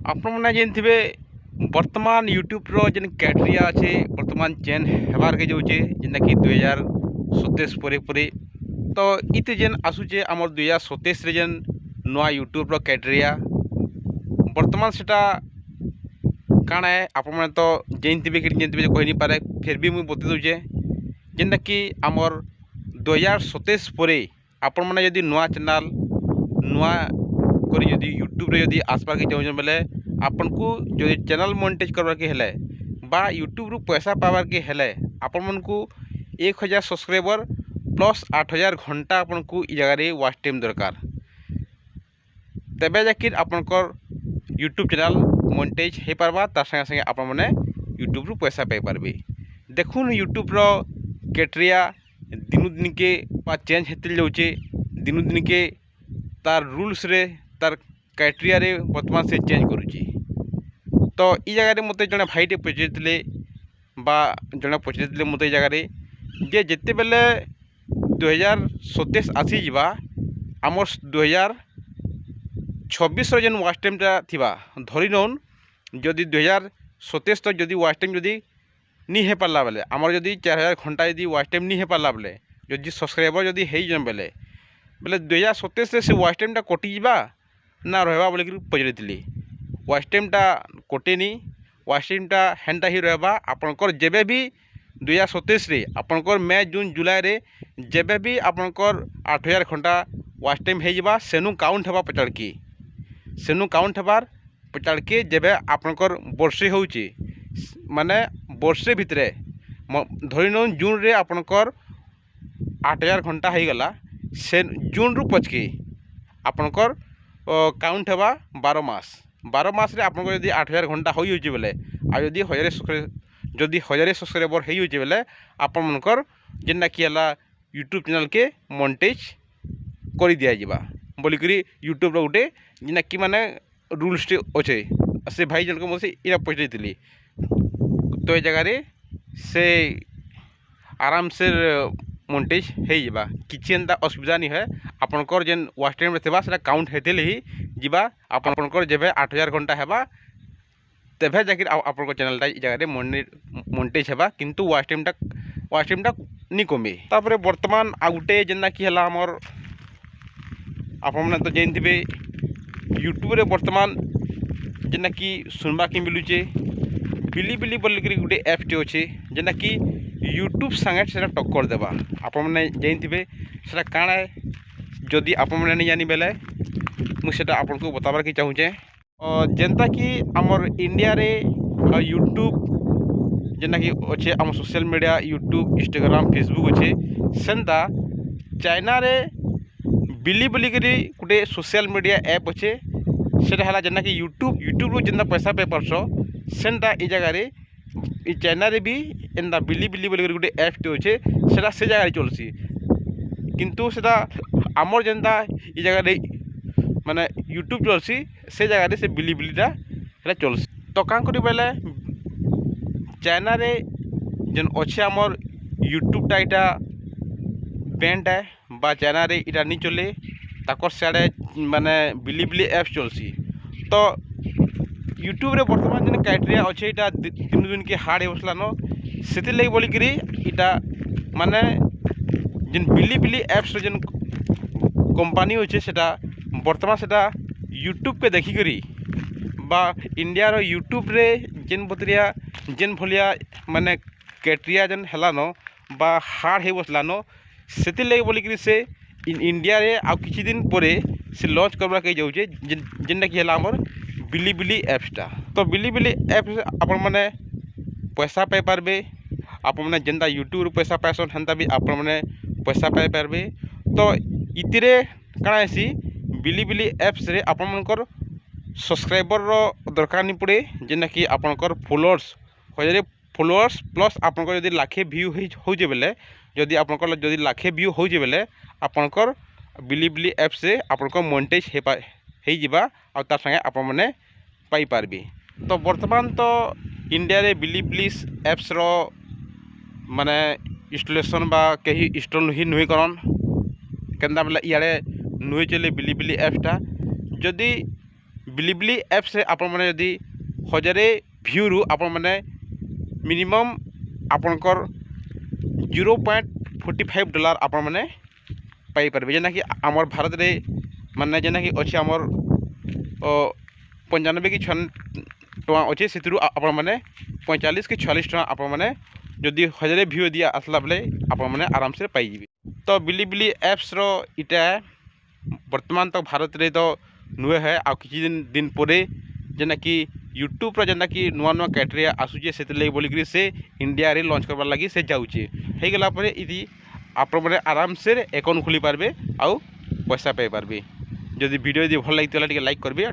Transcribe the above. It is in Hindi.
आपने जानते बर्तमान यूट्यूब जेन कैटेरिया अच्छे बर्तमान चेन हेबार के जाऊे जेनटा कि 2027 पर तो इत जेन आसूचे आमर 2027 जेन नुआ यूट्यूब कैटेरिया बर्तमान सेटा काଣା है आपने तो जानते कि जानते कही नहीं पारे फिर भी मुझे बता दूचे जेनटा कि आमर 2027 पर आपण मैंने यदि नुआ चैनल नुआ करी यदि यूट्यूब रे यदि आसपार के चाहूँ बेले आपन को जो चैनल मोनेटाइज करवार के हेले बा यूट्यूब रु पैसा पावार के हेले आपण मन को 1000 सब्सक्राइबर प्लस 8000 घंटा आपन को इ जगह रे वाच टाइम दरकार तबे जाकिर आपनकर यूट्यूब चैनल मोनेटाइज हो पारबा तार संगे संगे आपण माने यूट्यूब रु पैसा पाई पारबे। देखुन यूट्यूब रो कैटेरिया दिनु दिन के पा चेंज हेतिल जाउचे दिनु दिन के तार रूल्स रे तार क्राइटेरिया रे वर्तमान से चेंज करुची तो इ जगह रे मते जने भाईटे पचेतले बा जने पचेतले मते इ जगह रे जे जेते बेले 2027 आसी जिबा आमर 2026 रो जेन वाच टाइम ता थिबा धरि नउन जदि 2027 तक जदि वाच टाइम जदि नी हे पारला बेले आमर जदि 4000 घंटा जदि वाच टाइम नी हे पारला बेले जदि सब्सक्राइबर जदि हे जन बेले 2027 से वाच टाइम टा कटि जिबा ना रहबा बोले कि पचरेतिली वाच टाइम टा कटेनी वाच टाइम टा हेन्टा ही रहबा आपनकर जेबे भी 2027 रे आपनकर मई जून जुलाई रे जेबे भी आपनकर 8000 घंटा वाच टाइम हे जिबा सेनु काउंट हेबा पचाड़की सेनु काउंट हेबार पचाड़के जेबे आपनकर वर्षे होउची माने वर्षे भितरे धरि न जून रे आपनकर 8000 घंटा हे गला से जून रु पचके आपनकर काउंट हेबा 12 मास रे आपनकर यदि 8000 घंटा होई होची बेले आ यदि 1000 सब्सक्राइबर हे होची बेले आपन मनकर जेना कि हला यूट्यूब चैनल के मोनेटाइज करि दिया जिबा बोली करी यूट्यूब रो उठे जेना कि माने रूल्स टे अच्छे से भाई जन को मोसे इरा पचरेतिली तो ए जगह रे से आराम से मोनेटाइज हो जावा किसी एंता असुविधा नहीं है आपनकर जेन वाच टाइम रे थिबा सेटा काउंट हेतेले ही जिबा आपनकर जेबे 8000 घंटा हेबा तेबे जाकिर आपनकर चैनल टा इ जगह रे मोनेटाइज हेबा किंतु वाच टाइम टा नी कमे तापरे वर्तमान आउटे जेना कि हला हमर आपन माने तो जानथिबे यूट्यूब रे वर्तमान जेना कि सुनबा कि मिलुचे बिली बोल करी गुटे ऐप टे अच्छे जेना कि यूट्यूब संगे सेटा टक्कर देबा आपन माने जानथिबे सेटा काଣା है जदि आपन माने नहीं जानी बेले मु सेटा आपन को बताबार कि चाहूचे जेनता कि हमर इंडिया रे यूट्यूब जेना कि अच्छे हम social media YouTube Instagram Facebook अच्छे सेंता चाइना रे बिली बोली करी गुटे सोशल मीडिया ऐप अच्छे सेटा हला जेना कि यूट्यूब रो जेना पैसा पे परसो सेंता इ जगह रे इ चाइना रे भी एंदा बिली बोली गोटे ऐप टे अच्छे सेटा से जगह चलसी किंतु सेटा आमर जेनता इ जगह रे माने यूट्यूब चलसी से जगह रे से बिलीटा सेटा चलसी तो कां करी बेले चाइना रे जेन अच्छे आमर यूट्यूब टा इटा बैंड है बा चाइना रे इटा नहीं चले ताकर सियाड़े माने बिली ऐप चलसी तो यूट्यूब रे वर्तमान जेन क्राइटेरिया अच्छे इटा दिन दिन के हार्ड हो बसलान से लगी बोली करी इटा माने जेन बिली ऐप्स जेन कंपनी अच्छे सेटा वर्तमान सेटा यूट्यूब के देखिकरी बा इंडिया रो यूट्यूब रे जेन बतरिया जेन भलिया माने क्राइटेरिया जेन हेलानो बा हार्ड हो बसलान से लगी बोली करी से इंडिया रे आ किछि दिन परे से लॉन्च करबा के जाउचे जेनटा कि हला हमर बिली ऐप्सटा तो बिली ऐप आपन माने पैसा पाई पारबे आप माने जेनता यूट्यूब रे पैसा पाइसन हेन्ता भी आपन माने पैसा पाई पारबे तो इतिरे काଣା हेसी बिली ऐप्स रे आपन मनकर सब्सक्राइबर रो दरकार नहीं पड़े जेना कि आपनकर फॉलोअर्स प्लस आपनकर यदि लाखे व्यू होजे बेले जदि आपनकर जदि लाखे व्यू होजे बेले आपनकर बिली ऐप्स रे आपनकर मोनेटाइज हे जिबा आ तार संगे आपन माने पाई पारबे तो वर्तमान तो इंडिया रे बिली ऐप्स रो माने इंस्टॉलेशन बा कहीं इंस्टॉल ही नुई करन केंदा बेले इयाड़े नुई चले बिली ऐप्सटा जदि बिलिबिली एप्स आपण मैंने यदि 1000 व्यू रु आपण मैंने मिनिमम आपणकर $0.45 आपण मैंने पाई पारे जेना कि आमर भारत रे माने जेना कि अच्छे आमर 95 कि 96 टका अच्छे से आपण मैंने 45 कि 46 टका आपण मैंने जदि 1000 व्यू दिया आसला बेले आपण मैंने आराम से पाई। तो बिलिबिली एप्स रो इटा वर्तमान तो भारत रे तो नुए है आ किछि दिन परे जेना कि यूट्यूब जेना कि नुआ नुआ क्राइटेरिया आसुचे से बोलिक से इंडिया रे लॉन्च करवार लगी से जाऊे हो गला पर इति आपण मैंने आराम से अकाउंट खोली पारबे आउ पैसा पाई पारबे। जदि वीडियो यदि भल लगी लाइक करबे।